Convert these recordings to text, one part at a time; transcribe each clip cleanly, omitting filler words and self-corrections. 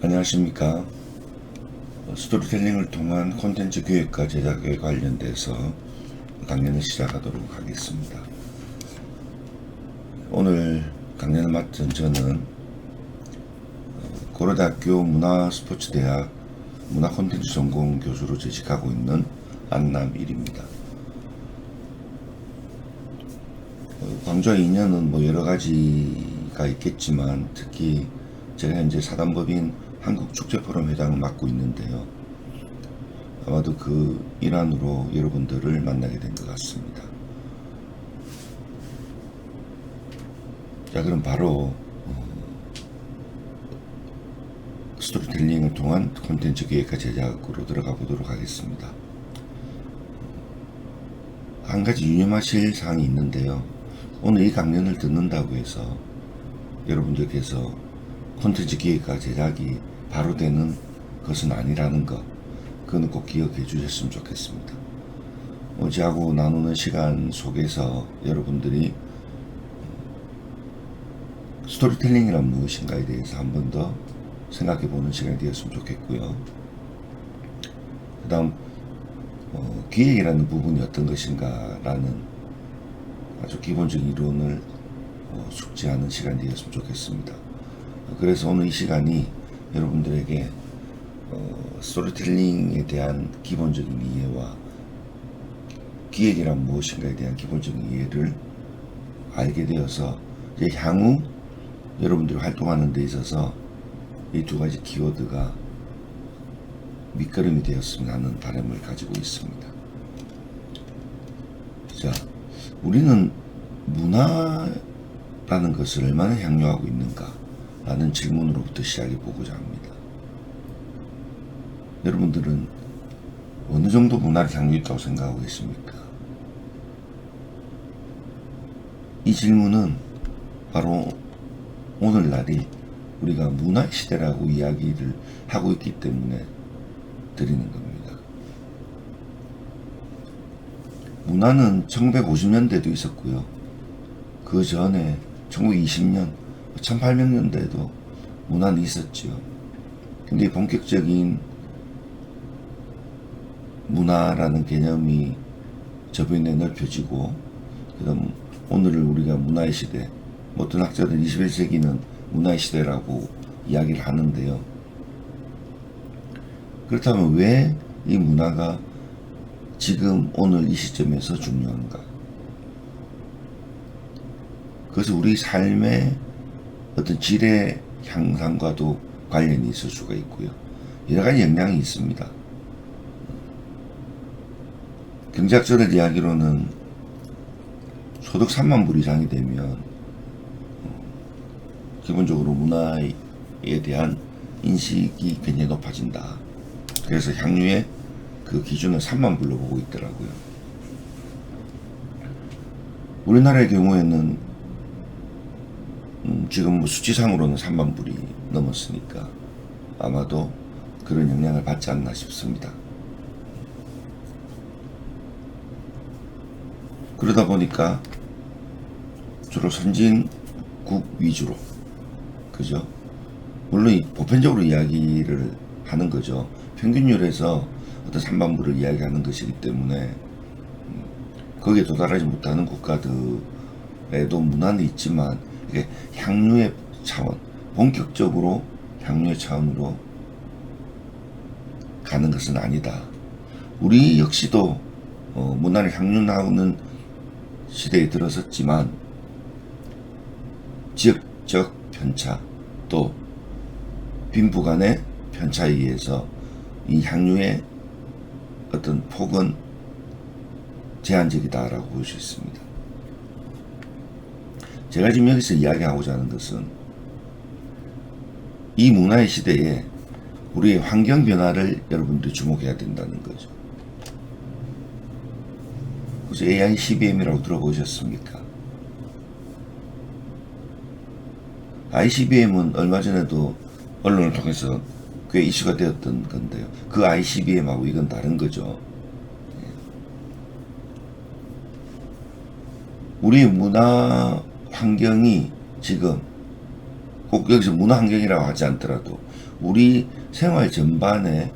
안녕하십니까. 스토리텔링을 통한 콘텐츠 기획과 제작에 관련돼서 강연을 시작하도록 하겠습니다. 오늘 강연을 맡은 저는 고려대학교 문화스포츠대학 문화콘텐츠 전공 교수로 재직하고 있는 안남일입니다. 광주와의 인연은 여러 가지가 있겠지만 특히 제가 현재 사단법인 한국축제포럼 회장을 맡고 있는데요. 아마도 그 일환으로 여러분들을 만나게 된 것 같습니다. 자, 그럼 바로 스토리텔링을 통한 콘텐츠 기획과 제작으로 들어가 보도록 하겠습니다. 한 가지 유념하실 사항이 있는데요. 오늘 이 강연을 듣는다고 해서 여러분들께서 콘텐츠 기획과 제작이 바로 되는 것은 아니라는 것, 그건 꼭 기억해 주셨으면 좋겠습니다. 저하고 나누는 시간 속에서 여러분들이 스토리텔링이란 무엇인가에 대해서 한 번 더 생각해 보는 시간이 되었으면 좋겠고요. 그 다음 기획이라는 부분이 어떤 것인가 라는 아주 기본적인 이론을 숙지하는 시간이 되었으면 좋겠습니다. 그래서 오늘 이 시간이 여러분들에게 스토리텔링에 대한 기본적인 이해와 기획이란 무엇인가에 대한 기본적인 이해를 알게 되어서 이제 향후 여러분들이 활동하는 데 있어서 이 두 가지 키워드가 밑거름이 되었으면 하는 바람을 가지고 있습니다. 자, 우리는 문화라는 것을 얼마나 향유하고 있는가 라는 질문으로부터 시작해 보고자 합니다. 여러분들은 어느 정도 문화를 향유했다고 생각하고 계십니까? 이 질문은 바로 오늘날이 우리가 문화의 시대라고 이야기를 하고 있기 때문에 드리는 겁니다. 문화는 1950년대도 있었고요. 그 전에 1920년, 1800년대에도 문화는 있었죠. 근데 본격적인 문화라는 개념이 저변에 넓혀지고, 그다음 오늘을 우리가 문화의 시대, 어떤 학자들 21세기는 문화의 시대라고 이야기를 하는데요. 그렇다면 왜 이 문화가 지금 오늘 이 시점에서 중요한가? 그것은 우리 삶의 어떤 질의 향상과도 관련이 있을 수가 있고요. 여러 가지 영향이 있습니다. 경제학자들 이야기로는 소득 3만 불 이상이 되면 기본적으로 문화에 대한 인식이 굉장히 높아진다. 그래서 향유의 그 기준을 3만 불로 보고 있더라고요. 우리나라의 경우에는 지금 수치상으로는 3만 불이 넘었으니까 아마도 그런 영향을 받지 않나 싶습니다. 그러다 보니까 주로 선진국 위주로, 그죠? 물론 보편적으로 이야기를 하는 거죠. 평균율에서 어떤 3만 불을 이야기하는 것이기 때문에 거기에 도달하지 못하는 국가들에도 문화는 있지만 이게 향유의 차원, 본격적으로 향유의 차원으로 가는 것은 아니다. 우리 역시도 문화를 향유하는 시대에 들어섰지만 지역적 편차 또 빈부 간의 편차에 의해서 이 향유의 어떤 폭은 제한적이다라고 볼 수 있습니다. 제가 지금 여기서 이야기하고자 하는 것은 이 문화의 시대에 우리의 환경 변화를 여러분들이 주목해야 된다는 거죠. 혹시 AI CBM이라고 들어보셨습니까? ICBM은 얼마 전에도 언론을 통해서 꽤 이슈가 되었던 건데요. 그 ICBM하고 이건 다른 거죠. 우리 문화 환경이 지금 꼭 여기서 문화 환경이라고 하지 않더라도 우리 생활 전반에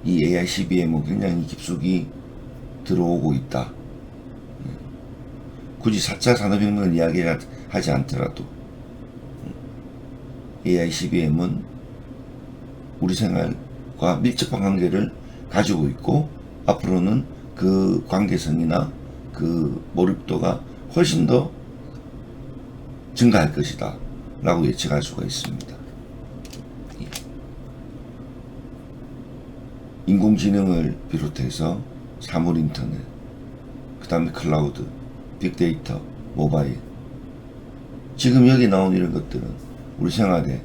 이 AI CBM은 굉장히 깊숙이 들어오고 있다. 굳이 4차 산업혁명을 이야기하지 않더라도 AI CBM은 우리 생활과 밀접한 관계를 가지고 있고 앞으로는 그 관계성이나 그 몰입도가 훨씬 더 증가할 것이다 라고 예측할 수가 있습니다. 인공지능을 비롯해서 사물인터넷, 그 다음에 클라우드, 빅데이터, 모바일, 지금 여기 나온 이런 것들은 우리 생활에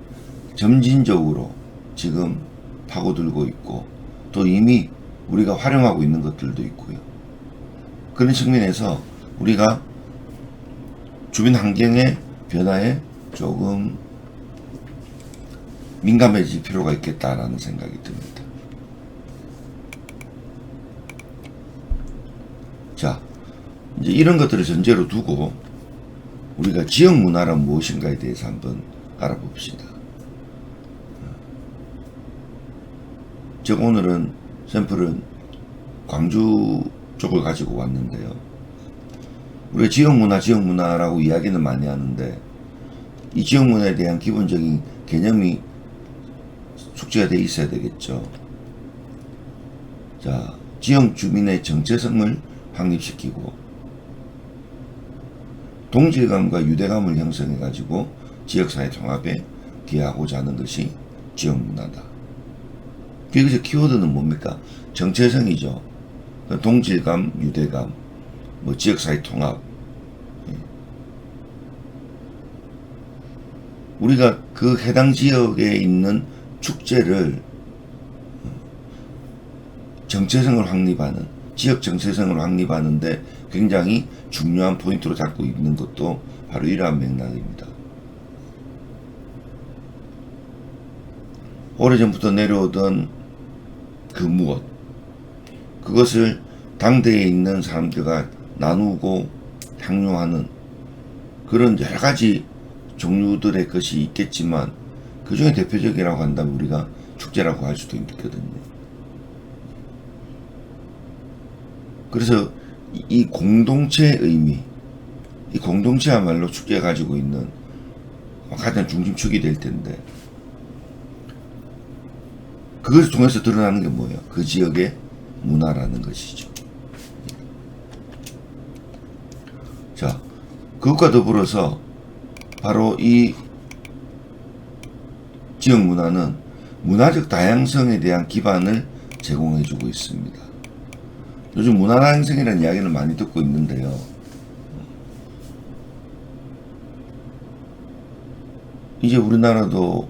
점진적으로 지금 파고들고 있고 또 이미 우리가 활용하고 있는 것들도 있고요. 그런 측면에서 우리가 주변 환경의 변화에 조금 민감해질 필요가 있겠다라는 생각이 듭니다. 자, 이제 이런 것들을 전제로 두고 우리가 지역 문화란 무엇인가에 대해서 한번 알아봅시다. 제가 오늘은 샘플은 광주 쪽을 가지고 왔는데요. 우리가 지역문화라고 이야기는 많이 하는데 이 지역문화에 대한 기본적인 개념이 숙지가 되어 있어야 되겠죠. 자, 지역 주민의 정체성을 확립시키고 동질감과 유대감을 형성해 가지고 지역사회 통합에 기여하고자 하는 것이 지역문화다. 여기서 키워드는 뭡니까? 정체성이죠. 동질감, 유대감, 뭐 지역사회 통합. 우리가 그 해당 지역에 있는 축제를 정체성을 확립하는, 지역 정체성을 확립하는데 굉장히 중요한 포인트로 잡고 있는 것도 바로 이러한 맥락입니다. 오래전부터 내려오던 그 무엇, 그것을 당대에 있는 사람들과 나누고 향유하는 그런 여러 가지 종류들의 것이 있겠지만 그 중에 대표적이라고 한다면 우리가 축제라고 할 수도 있거든요. 그래서 이 공동체의 의미, 이 공동체야말로 축제가 가지고 있는 가장 중심축이 될 텐데 그것을 통해서 드러나는 게 뭐예요? 그 지역의 문화라는 것이죠. 자, 그것과 더불어서 바로 이 지역 문화는 문화적 다양성에 대한 기반을 제공해주고 있습니다. 요즘 문화다양성이라는 이야기를 많이 듣고 있는데요. 이제 우리나라도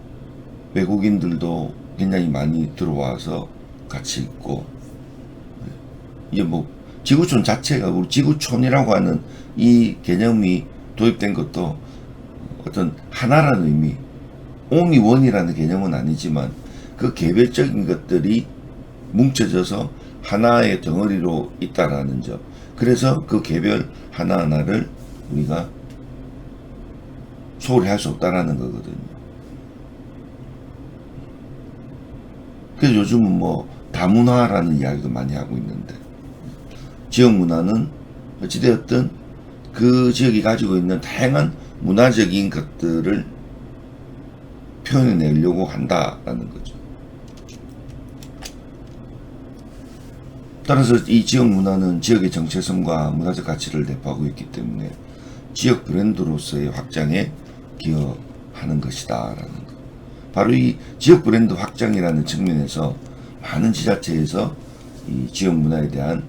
외국인들도 굉장히 많이 들어와서 같이 있고, 이제 뭐 지구촌 자체가 우리 지구촌이라고 하는 이 개념이 도입된 것도 어떤 하나라는 의미, only one이라는 개념은 아니지만 그 개별적인 것들이 뭉쳐져서 하나의 덩어리로 있다라는 점. 그래서 그 개별 하나하나를 우리가 소홀히 할 수 없다라는 거거든요. 그래서 요즘은 뭐 다문화라는 이야기도 많이 하고 있는데 지역 문화는 어찌되었든 그 지역이 가지고 있는 다양한 문화적인 것들을 표현해내려고 한다라는 거죠. 따라서 이 지역 문화는 지역의 정체성과 문화적 가치를 대표하고 있기 때문에 지역 브랜드로서의 확장에 기여하는 것이다 라는 것. 바로 이 지역 브랜드 확장이라는 측면에서 많은 지자체에서 이 지역 문화에 대한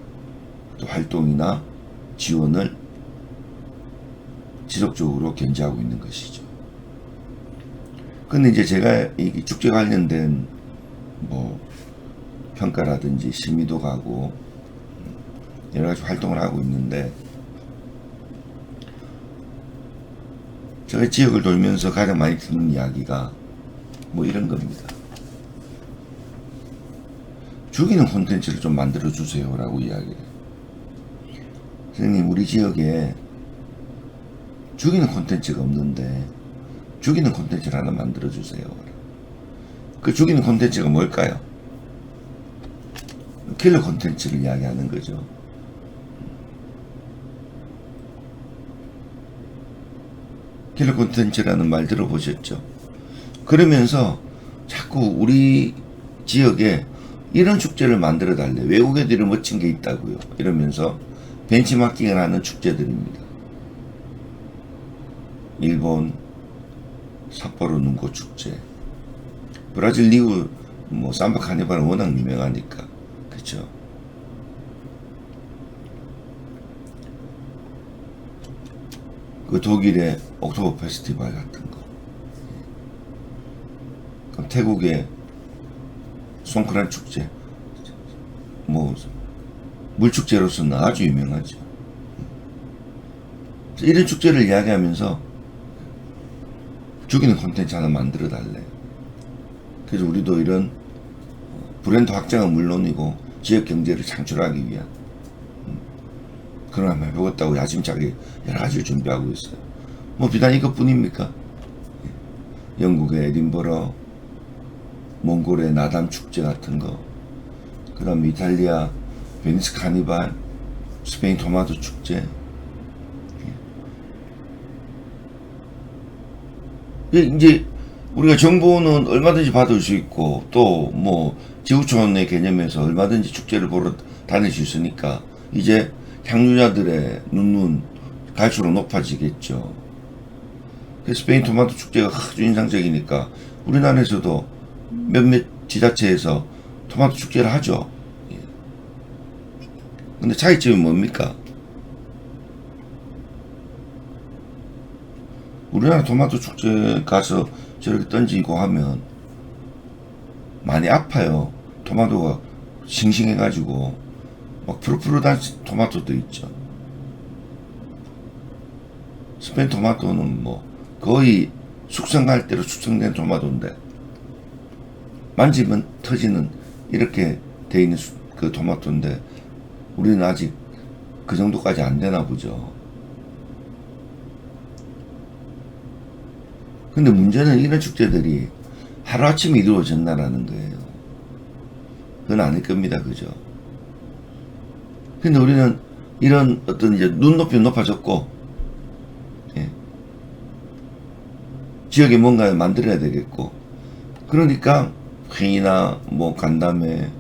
활동이나 지원을 지속적으로 견지하고 있는 것이죠. 근데 이제 제가 이 축제 관련된 뭐 평가라든지 심의도 가고 여러 가지 활동을 하고 있는데 제가 지역을 돌면서 가장 많이 듣는 이야기가 뭐 이런 겁니다. 죽이는 콘텐츠를 좀 만들어 주세요 라고 이야기해요. 선생님, 우리 지역에 죽이는 콘텐츠가 없는데 죽이는 콘텐츠를 하나 만들어주세요. 그 죽이는 콘텐츠가 뭘까요? 킬러 콘텐츠를 이야기하는 거죠. 킬러 콘텐츠라는 말 들어보셨죠? 그러면서 자꾸 우리 지역에 이런 축제를 만들어 달래. 외국 애들이 멋진 게 있다고요. 이러면서 벤치마킹을 하는 축제들입니다. 일본 삿포로 눈꽃 축제, 브라질 리우 뭐 삼바 카니발은 워낙 유명하니까, 그렇죠? 그 독일의 옥토버 페스티벌 같은 거, 그럼 태국의 송크란 축제, 뭐 물축제로서는 아주 유명하죠. 이런 축제를 이야기하면서 죽이는 콘텐츠 하나 만들어 달래. 그래서 우리도 이런 브랜드 확장은 물론이고 지역 경제를 창출하기 위한 그런 한번 해보겠다고 야심차게 여러 가지를 준비하고 있어요. 뭐 비단 이것뿐입니까? 영국의 에딘버러, 몽골의 나담 축제 같은 거, 그 다음에 이탈리아 베니스 카니발, 스페인 토마토 축제. 이제 우리가 정보는 얼마든지 받을 수 있고 또 뭐 지구촌의 개념에서 얼마든지 축제를 보러 다닐 수 있으니까 이제 향유자들의 눈은 갈수록 높아지겠죠. 스페인 토마토 축제가 아주 인상적이니까 우리나라에서도 몇몇 지자체에서 토마토 축제를 하죠. 근데 차이점이 뭡니까? 우리나라 토마토 축제 가서 저렇게 던지고 하면 많이 아파요. 토마토가 싱싱해가지고 막 푸르푸르한 토마토도 있죠. 스페인 토마토는 뭐 거의 숙성할 대로 숙성된 토마토인데 만지면 터지는 이렇게 돼 있는 그 토마토인데 우리는 아직 그 정도까지 안 되나 보죠. 근데 문제는 이런 축제들이 하루아침에 이루어졌나라는 거예요. 그건 아닐 겁니다. 그죠? 근데 우리는 이런 어떤 이제 눈높이 높아졌고, 예. 지역에 뭔가 만들어야 되겠고, 그러니까 회의나 뭐 간담회,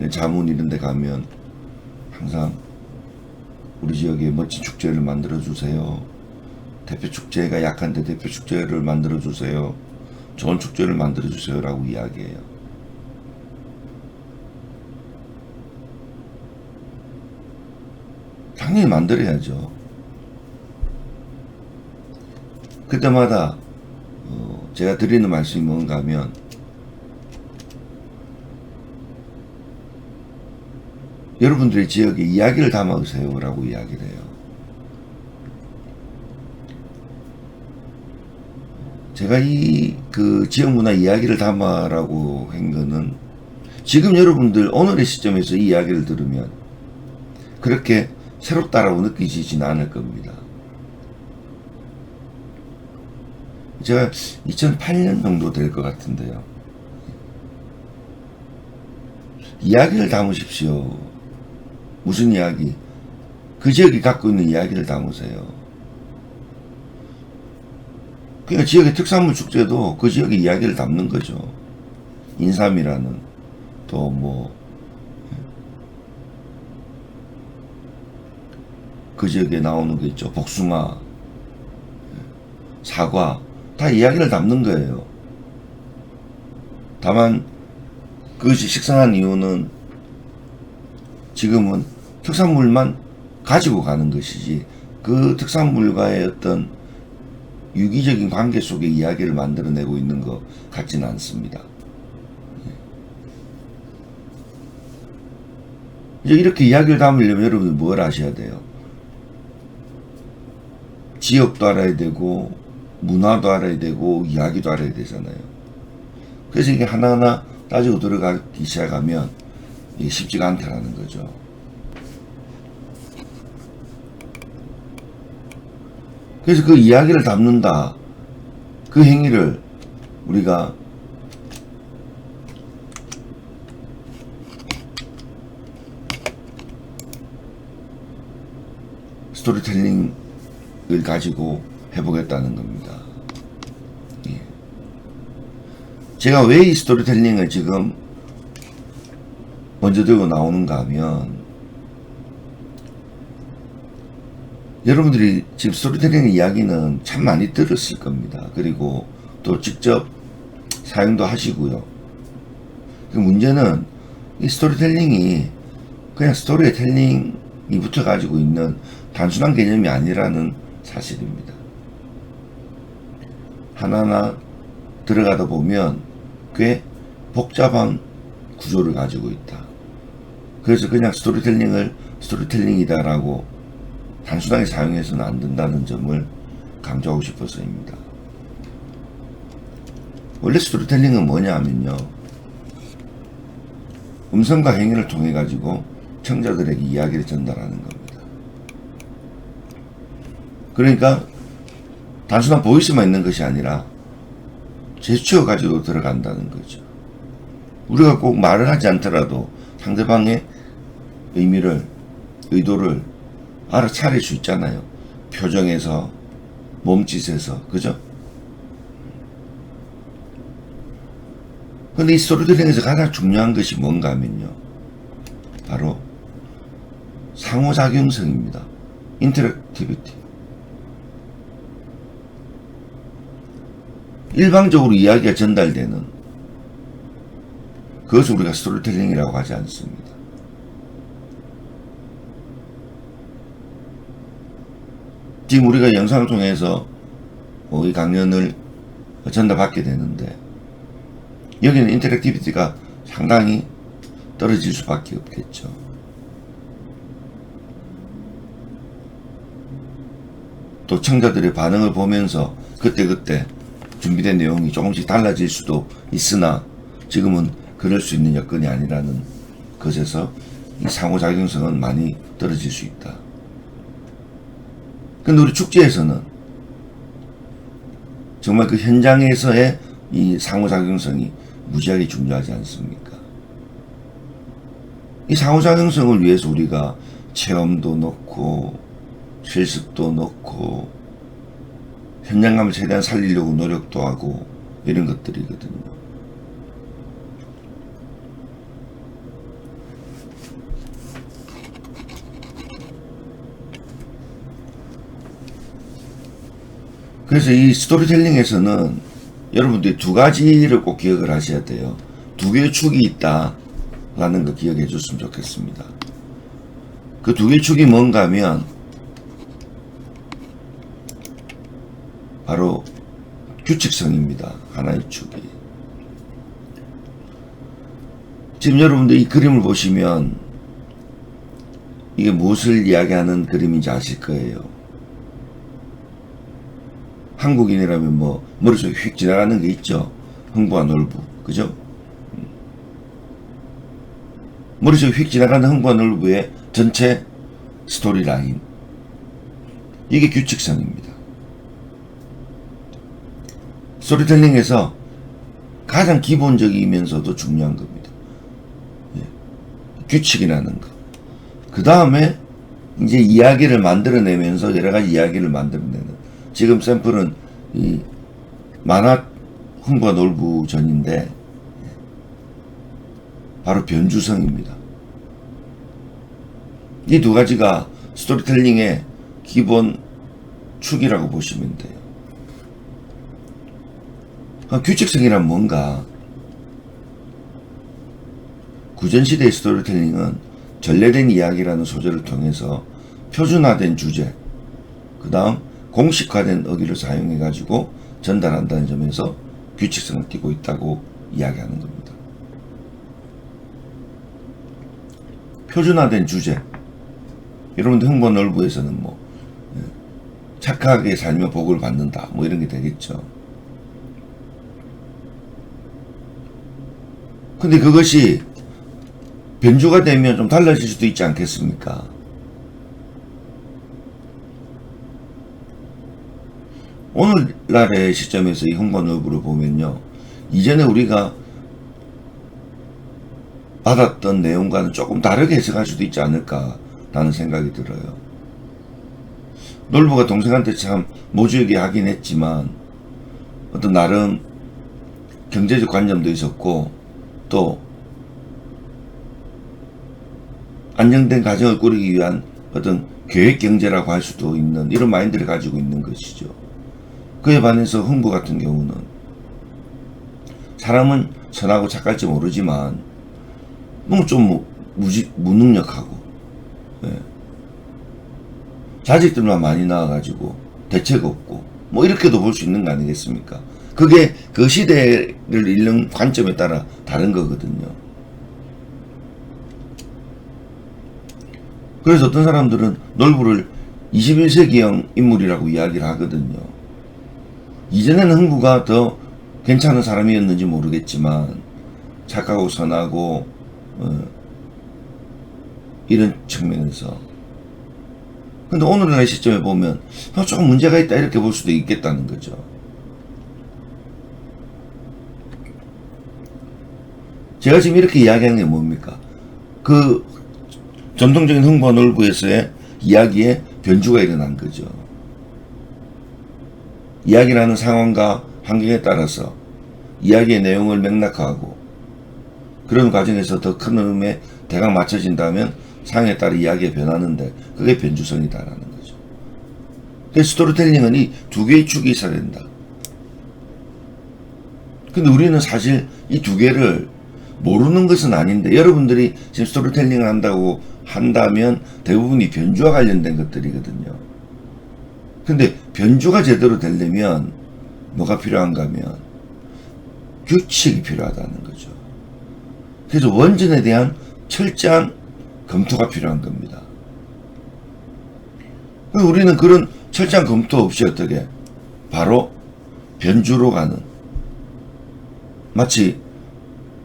자문 이런 데 가면 항상 우리 지역에 멋진 축제를 만들어 주세요. 대표 축제가 약한데 대표 축제를 만들어 주세요. 좋은 축제를 만들어 주세요. 라고 이야기해요. 당연히 만들어야죠. 그때마다 제가 드리는 말씀이 뭔가 하면 여러분들의 지역에 이야기를 담아주세요. 라고 이야기를 해요. 제가 그 지역 문화 이야기를 담아라고 한 거는 지금 여러분들 오늘의 시점에서 이 이야기를 들으면 그렇게 새롭다라고 느끼지는 않을 겁니다. 제가 2008년 정도 될 것 같은데요. 이야기를 담으십시오. 무슨 이야기? 그 지역이 갖고 있는 이야기를 담으세요. 그러니까 지역의 특산물 축제도 그 지역의 이야기를 담는 거죠. 인삼이라는 또 뭐 그 지역에 나오는 게 있죠. 복숭아, 사과 다 이야기를 담는 거예요. 다만 그것이 식상한 이유는 지금은 특산물만 가지고 가는 것이지 그 특산물과의 어떤 유기적인 관계 속에 이야기를 만들어내고 있는 것 같지는 않습니다. 이제 이렇게 이야기를 담으려면 여러분들 뭘 아셔야 돼요? 지역도 알아야 되고 문화도 알아야 되고 이야기도 알아야 되잖아요. 그래서 이게 하나하나 따지고 들어가기 시작하면 이게 쉽지가 않다라는 거죠. 그래서 그 이야기를 담는다. 그 그 행위를 우리가 스토리텔링을 가지고 해보겠다는 겁니다. 예. 제가 왜 이 스토리텔링을 지금 먼저 들고 나오는가 하면, 여러분들이 지금 스토리텔링 이야기는 참 많이 들었을 겁니다. 그리고 또 직접 사용도 하시고요. 그 문제는 이 스토리텔링이 그냥 스토리텔링이 붙어 가지고 있는 단순한 개념이 아니라는 사실입니다. 하나하나 들어가다 보면 꽤 복잡한 구조를 가지고 있다. 그래서 그냥 스토리텔링을 스토리텔링이다라고 단순하게 사용해서는 안 된다는 점을 강조하고 싶어서입니다. 원래 스토리텔링은 뭐냐 하면요, 음성과 행위를 통해 가지고 청자들에게 이야기를 전달하는 겁니다. 그러니까 단순한 보이스만 있는 것이 아니라 제스처 가지고 들어간다는 거죠. 우리가 꼭 말을 하지 않더라도 상대방의 의미를, 의도를 알아차릴 수 있잖아요. 표정에서, 몸짓에서, 그죠? 근데 이 스토리텔링에서 가장 중요한 것이 뭔가 하면요, 바로 상호작용성입니다. 인터랙티비티. 일방적으로 이야기가 전달되는 그것을 우리가 스토리텔링이라고 하지 않습니다. 지금 우리가 영상을 통해서 이 강연을 전달받게 되는데, 여기는 인터랙티비티가 상당히 떨어질 수밖에 없겠죠. 또 청자들의 반응을 보면서 그때그때 준비된 내용이 조금씩 달라질 수도 있으나, 지금은 그럴 수 있는 여건이 아니라는 것에서 이 상호작용성은 많이 떨어질 수 있다. 근데 우리 축제에서는 정말 그 현장에서의 이 상호작용성이 무지하게 중요하지 않습니까? 이 상호작용성을 위해서 우리가 체험도 넣고 실습도 넣고 현장감을 최대한 살리려고 노력도 하고 이런 것들이거든요. 그래서 이 스토리텔링에서는 여러분들이 두 가지를 꼭 기억을 하셔야 돼요. 두 개의 축이 있다라는 거 기억해 줬으면 좋겠습니다. 그 두 개의 축이 뭔가 하면 바로 규칙성입니다. 하나의 축이. 지금 여러분들 이 그림을 보시면 이게 무엇을 이야기하는 그림인지 아실 거예요. 한국인이라면 뭐 머릿속에 휙 지나가는 게 있죠. 흥부와 놀부, 그죠? 머릿속에 휙 지나가는 흥부와 놀부의 전체 스토리라인, 이게 규칙성입니다. 스토리텔링에서 가장 기본적이면서도 중요한 겁니다. 예. 규칙이라는 것. 그 다음에 이제 이야기를 만들어내면서 여러가지 이야기를 만들어내는, 지금 샘플은 이 만화 흥부와 놀부전인데 바로 변주성입니다. 이 두 가지가 스토리텔링의 기본 축이라고 보시면 돼요. 규칙성이란 뭔가, 구전시대의 스토리텔링은 전래된 이야기라는 소재를 통해서 표준화된 주제, 그 다음 공식화된 어기를 사용해 가지고 전달한다는 점에서 규칙성을 띠고 있다고 이야기하는 겁니다. 표준화된 주제, 여러분들 흥부와 놀부에서는 뭐 착하게 살며 복을 받는다 뭐 이런 게 되겠죠. 근데 그것이 변주가 되면 좀 달라질 수도 있지 않겠습니까? 오늘날의 시점에서 이 홍보 넓부를 보면요, 이전에 우리가 받았던 내용과는 조금 다르게 해석할 수도 있지 않을까라는 생각이 들어요. 놀부가 동생한테 참 모주에게 하긴 했지만 어떤 나름 경제적 관점도 있었고 또 안정된 가정을 꾸리기 위한 어떤 계획 경제라고 할 수도 있는 이런 마인드를 가지고 있는 것이죠. 그에 반해서 흥부 같은 경우는 사람은 선하고 착할지 모르지만 너무 좀 무능력하고, 예. 자식들만 많이 낳아가지고 대책 없고 뭐 이렇게도 볼 수 있는 거 아니겠습니까? 그게 그 시대를 읽는 관점에 따라 다른 거거든요. 그래서 어떤 사람들은 놀부를 21세기형 인물이라고 이야기를 하거든요. 이전에는 흥부가 더 괜찮은 사람이었는지 모르겠지만 착하고 선하고 이런 측면에서, 근데 오늘날 시점에 보면 조금 문제가 있다 이렇게 볼 수도 있겠다는 거죠. 제가 지금 이렇게 이야기하는 게 뭡니까? 그 전통적인 흥부와 놀부에서의 이야기에 변주가 일어난 거죠. 이야기라는 상황과 환경에 따라서 이야기의 내용을 맥락화하고 그런 과정에서 더 큰 흐름에 대강 맞춰진다면 상황에 따라 이야기가 변하는데 그게 변주성이다라는 거죠. 그래서 스토리텔링은 이 두 개의 축이 있어야 된다. 근데 우리는 사실 이 두 개를 모르는 것은 아닌데, 여러분들이 지금 스토리텔링을 한다면 대부분이 변주와 관련된 것들이거든요. 근데 변주가 제대로 되려면 뭐가 필요한가 하면 규칙이 필요하다는 거죠. 그래서 원전에 대한 철저한 검토가 필요한 겁니다. 우리는 그런 철저한 검토 없이 어떻게 바로 변주로 가는, 마치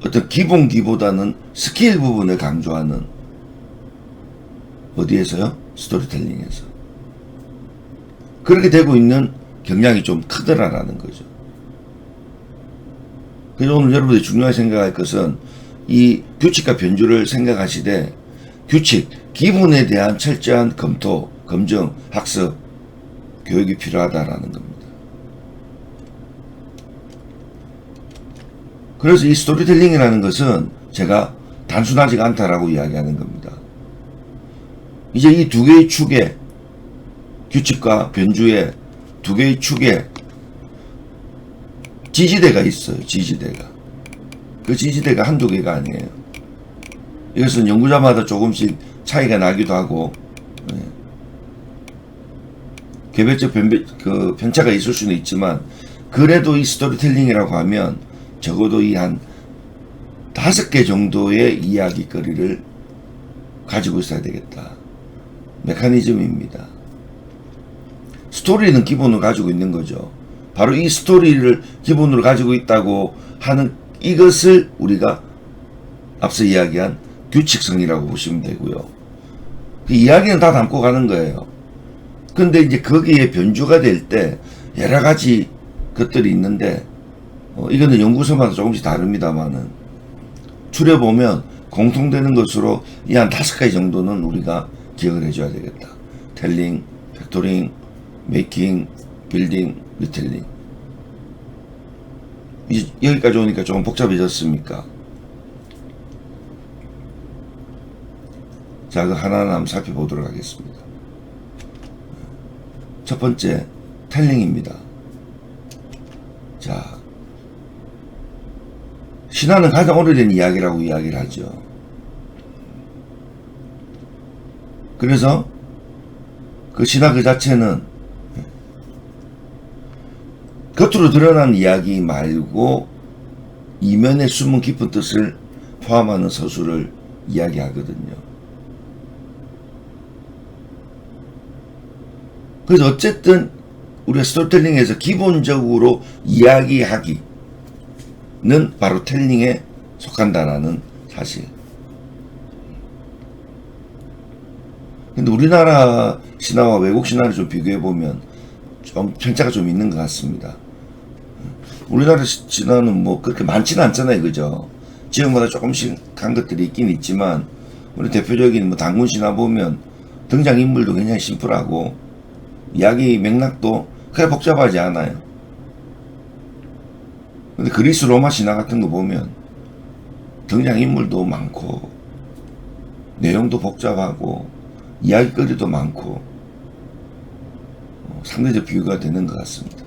어떤 기본기보다는 스킬 부분을 강조하는, 어디에서요? 스토리텔링에서. 그렇게 되고 있는 경향이 좀 크더라라는 거죠. 그래서 오늘 여러분들이 중요하게 생각할 것은 이 규칙과 변주를 생각하시되 규칙, 기본에 대한 철저한 검토, 검증, 학습, 교육이 필요하다라는 겁니다. 그래서 이 스토리텔링이라는 것은 제가 단순하지가 않다라고 이야기하는 겁니다. 이제 이 두 개의 축에, 규칙과 변주의 두 개의 축에 지지대가 있어요. 지지대가. 그 지지대가 한두 개가 아니에요. 이것은 연구자마다 조금씩 차이가 나기도 하고, 개별적 편차가 있을 수는 있지만, 그래도 이 스토리텔링이라고 하면 적어도 이 한 5개 정도의 이야기거리를 가지고 있어야 되겠다. 메커니즘입니다. 스토리는 기본으로 가지고 있는 거죠. 바로 이 스토리를 기본으로 가지고 있다고 하는 이것을 우리가 앞서 이야기한 규칙성이라고 보시면 되고요. 그 이야기는 다 담고 가는 거예요. 근데 이제 거기에 변주가 될 때 여러 가지 것들이 있는데, 이거는 연구소마다 조금씩 다릅니다만은, 추려보면 공통되는 것으로 이 한 5가지 정도는 우리가 기억을 해줘야 되겠다. 텔링, 팩토링, 메이킹, 빌딩, 리텔링. 여기까지 오니까 조금 복잡해졌습니까? 자, 그 하나하나 한번 살펴보도록 하겠습니다. 첫 번째, 텔링입니다. 자, 신화는 가장 오래된 이야기라고 이야기를 하죠. 그래서 그 신화 그 자체는 겉으로 드러난 이야기 말고 이면에 숨은 깊은 뜻을 포함하는 서술을 이야기하거든요. 그래서 어쨌든 우리가 스토리텔링에서 기본적으로 이야기하기는 바로 텔링에 속한다라는 사실. 근데 우리나라 신화와 외국 신화를 좀 비교해보면 좀 편차가 좀 있는 것 같습니다. 우리나라 진화는 뭐 그렇게 많지는 않잖아요, 그죠? 지역마다 조금씩 한 것들이 있긴 있지만 우리 대표적인 뭐 당군 신화 보면 등장 인물도 굉장히 심플하고 이야기 맥락도 그렇게 복잡하지 않아요. 근데 그리스 로마 신화 같은 거 보면 등장 인물도 많고 내용도 복잡하고 이야기거리도 많고 상대적 비교가 되는 것 같습니다.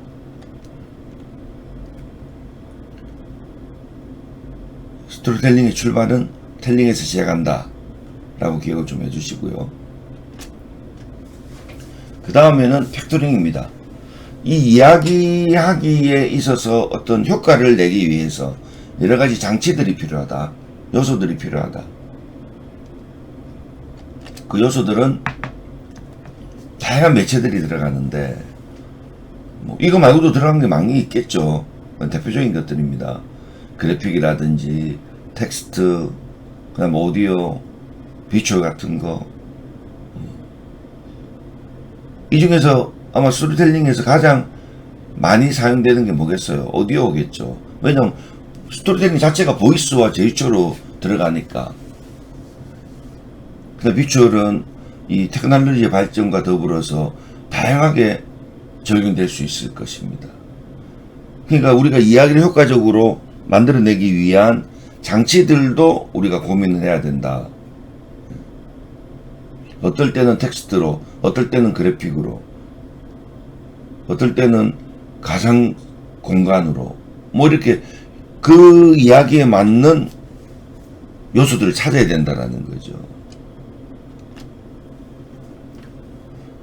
스토리텔링의 출발은 텔링에서 시작한다 라고 기억을 좀 해주시고요. 그 다음에는 팩토링입니다. 이 이야기하기에 있어서 어떤 효과를 내기 위해서 여러가지 장치들이 필요하다, 요소들이 필요하다. 그 요소들은 다양한 매체들이 들어가는데 뭐 이거 말고도 들어간 게 많이 있겠죠. 대표적인 것들입니다. 그래픽이라든지 텍스트, 그다음 오디오, 비주얼 같은 거. 이 중에서 아마 스토리텔링에서 가장 많이 사용되는 게 뭐겠어요? 오디오겠죠. 왜냐면 스토리텔링 자체가 보이스와 제스처로 들어가니까. 근데 비주얼은 이 테크놀로지의 발전과 더불어서 다양하게 적용될 수 있을 것입니다. 그러니까 우리가 이야기를 효과적으로 만들어내기 위한 장치들도 우리가 고민을 해야 된다. 어떨 때는 텍스트로, 어떨 때는 그래픽으로, 어떨 때는 가상 공간으로, 뭐 이렇게 그 이야기에 맞는 요소들을 찾아야 된다라는 거죠.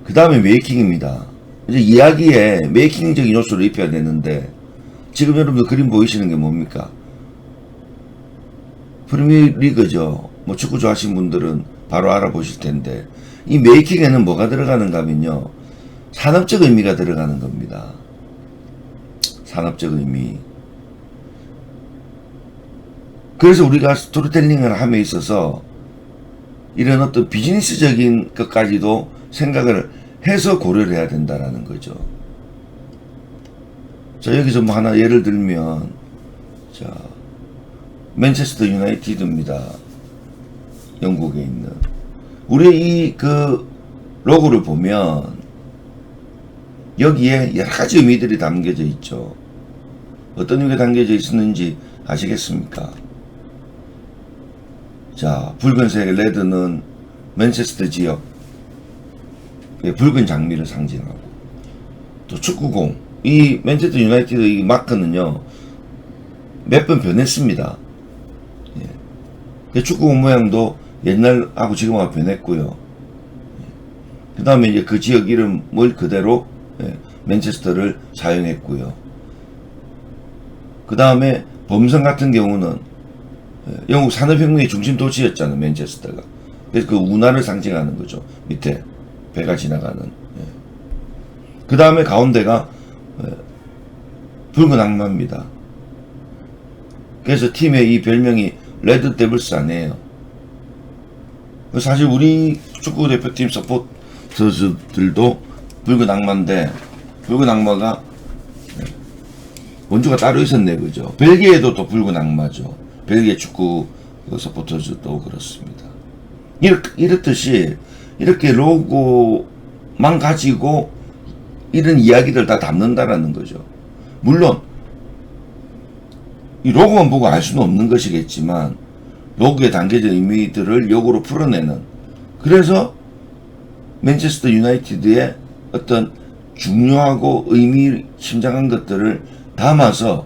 그 다음에 메이킹입니다. 이제 이야기에 메이킹적인 요소를 입혀야 되는데, 지금 여러분들 그림 보이시는 게 뭡니까? 프리미어리그죠. 뭐 축구 좋아하시는 분들은 바로 알아보실 텐데, 이 메이킹에는 뭐가 들어가는가 하면요, 산업적 의미가 들어가는 겁니다. 산업적 의미. 그래서 우리가 스토리텔링을 함에 있어서 이런 어떤 비즈니스적인 것까지도 생각을 해서 고려를 해야 된다라는 거죠. 자, 여기서 뭐 하나 예를 들면, 자, 맨체스터 유나이티드입니다. 영국에 있는. 우리 이 그 로고를 보면 여기에 여러 가지 의미들이 담겨져 있죠. 어떤 의미가 담겨져 있었는지 아시겠습니까? 자, 붉은색 레드는 맨체스터 지역, 붉은 장미를 상징하고, 또 축구공, 이 맨체스터 유나이티드 이 마크는요, 몇 번 변했습니다. 예. 축구공 모양도 옛날하고 지금하고 변했고요. 그 다음에 이제 그 지역 이름을 그대로 맨체스터를 사용했고요. 그 다음에 범선 같은 경우는 영국 산업혁명의 중심 도시였잖아요, 맨체스터가. 그래서 그 운하를 상징하는 거죠. 밑에 배가 지나가는. 그 다음에 가운데가 붉은 악마입니다. 그래서 팀의 이 별명이 레드 데블스 아니에요. 사실 우리 축구 대표팀 서포터들도 붉은 악마인데, 붉은 악마가 원주가 따로 있었네, 그죠? 벨기에도 또 붉은 악마죠. 벨기에 축구 서포터즈도 그렇습니다. 이렇듯이 이렇게 로고만 가지고 이런 이야기들 다 담는다라는 거죠. 물론 이 로고만 보고 알 수는 없는 것이겠지만 로고에 담겨진 의미들을 역으로 풀어내는, 그래서 맨체스터 유나이티드의 어떤 중요하고 의미 심장한 것들을 담아서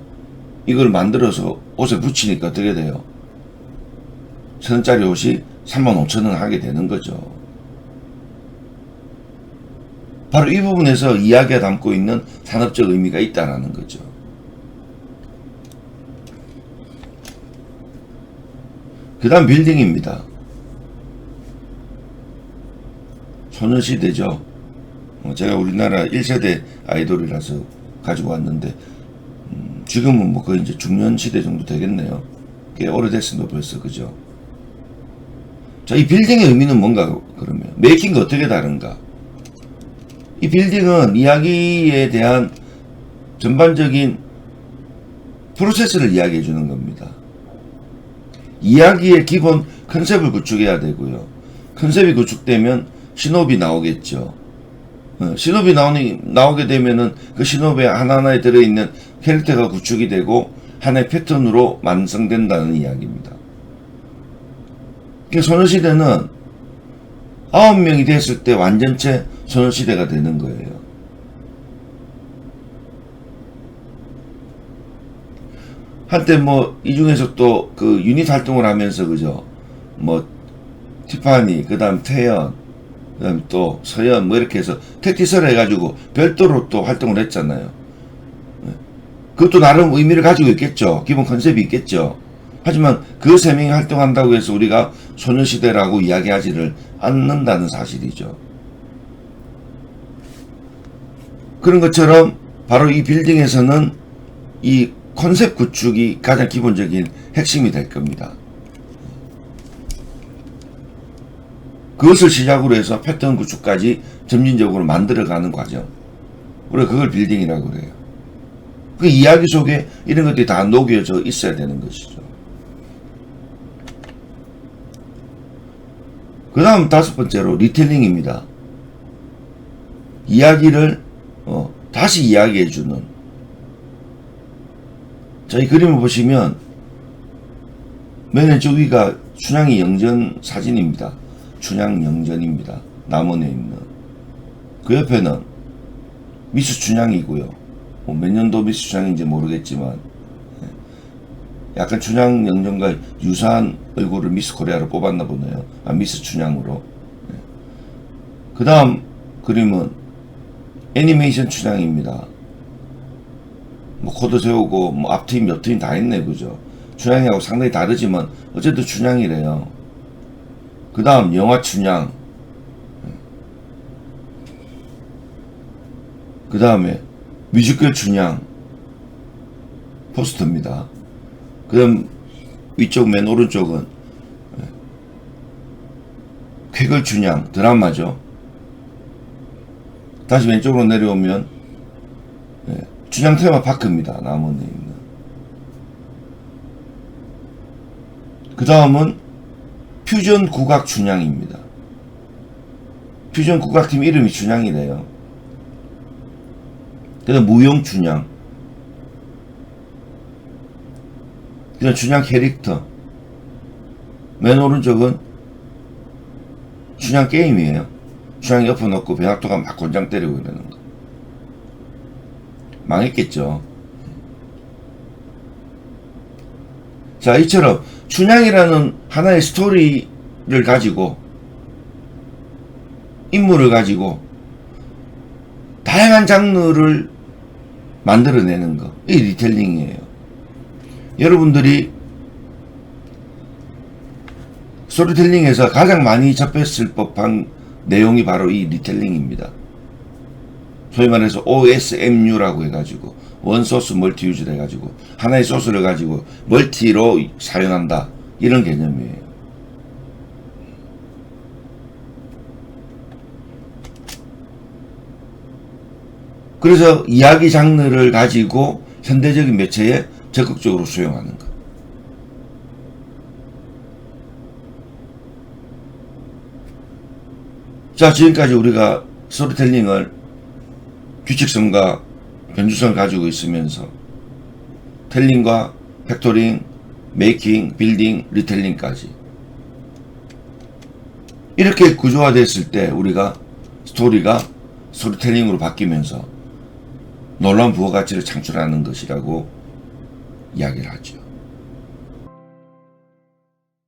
이걸 만들어서 옷에 붙이니까 어떻게 돼요? 1,000원짜리 옷이 35,000원 하게 되는 거죠. 바로 이 부분에서 이야기가 담고 있는 산업적 의미가 있다라는 거죠. 그 다음 빌딩입니다. 소녀시대죠. 제가 우리나라 1세대 아이돌이라서 가지고 왔는데, 지금은 뭐 거의 이제 중년시대 정도 되겠네요. 꽤 오래됐습니다, 벌써. 그죠? 자, 이 빌딩의 의미는 뭔가, 그러면. 메이킹과 어떻게 다른가? 이 빌딩은 이야기에 대한 전반적인 프로세스를 이야기해 주는 겁니다. 이야기의 기본 컨셉을 구축해야 되고요. 컨셉이 구축되면 신호비 나오겠죠. 신호비 나오게 되면은 그 신호비 하나하나에 들어있는 캐릭터가 구축이 되고 하나의 패턴으로 완성된다는 이야기입니다. 소녀시대는 9명이 됐을 때 완전체 소녀시대가 되는 거예요. 한때 뭐 이 중에서 또 그 유닛 활동을 하면서 그죠, 뭐 티파니, 그 다음 태연, 그 다음 또 서연 뭐 이렇게 해서 테티서를 해가지고 별도로 또 활동을 했잖아요. 그것도 나름 의미를 가지고 있겠죠. 기본 컨셉이 있겠죠. 하지만 그 세 명이 활동한다고 해서 우리가 소녀시대라고 이야기하지를 않는다는 사실이죠. 그런 것처럼 바로 이 빌딩에서는 이 컨셉 구축이 가장 기본적인 핵심이 될 겁니다. 그것을 시작으로 해서 패턴 구축까지 점진적으로 만들어가는 과정. 우리가 그걸 빌딩이라고 그래요. 그 이야기 속에 이런 것들이 다 녹여져 있어야 되는 것이죠. 그 다음 다섯 번째로 리텔링입니다. 이야기를 다시 이야기해주는. 자, 이 그림을 보시면 맨 왼쪽 위가 춘향이 영전 사진입니다. 춘향 영전입니다. 남원에 있는. 그 옆에는 미스 춘향이고요. 몇 년도 미스 춘향인지 모르겠지만 약간 춘향 영전과 유사한 얼굴을 미스 코리아로 뽑았나 보네요. 미스 춘향으로. 그 다음 그림은 애니메이션 춘향입니다. 뭐 코드 세우고 뭐 앞트임 옆트임 다 했네, 그죠? 춘향이하고 상당히 다르지만 어쨌든 춘향이래요. 그 다음 영화 춘향. 그 다음에 뮤지컬 춘향 포스터입니다. 그 다음 위쪽 맨 오른쪽은 쾌걸 춘향 드라마죠. 다시 왼쪽으로 내려오면 춘향 테마파크입니다. 남원에 있는. 그 다음은 퓨전 국악 춘향입니다. 퓨전 국악팀 이름이 춘향이래요. 그 다음 무용 춘향. 그 다음 춘향 캐릭터. 맨 오른쪽은 춘향 게임이에요. 춘향 옆에 놓고 배학도가 막 곤장 때리고 이러는 거. 망했겠죠. 자, 이처럼 춘향이라는 하나의 스토리를 가지고 인물을 가지고 다양한 장르를 만들어내는 거, 이 리텔링이에요. 여러분들이 스토리텔링에서 가장 많이 접했을 법한 내용이 바로 이 리텔링입니다. 소위 말해서 OSMU라고 해가지고 원소스 멀티 유즈를 해가지고 하나의 소스를 가지고 멀티로 사용한다, 이런 개념이에요. 그래서 이야기 장르를 가지고 현대적인 매체에 적극적으로 수용하는 것. 자, 지금까지 우리가 스토리텔링을 규칙성과 변주성을 가지고 있으면서 텔링과 팩토링, 메이킹, 빌딩, 리텔링까지 이렇게 구조화됐을 때 우리가 스토리가 스토리텔링으로 바뀌면서 놀라운 부가가치를 창출하는 것이라고 이야기를 하죠.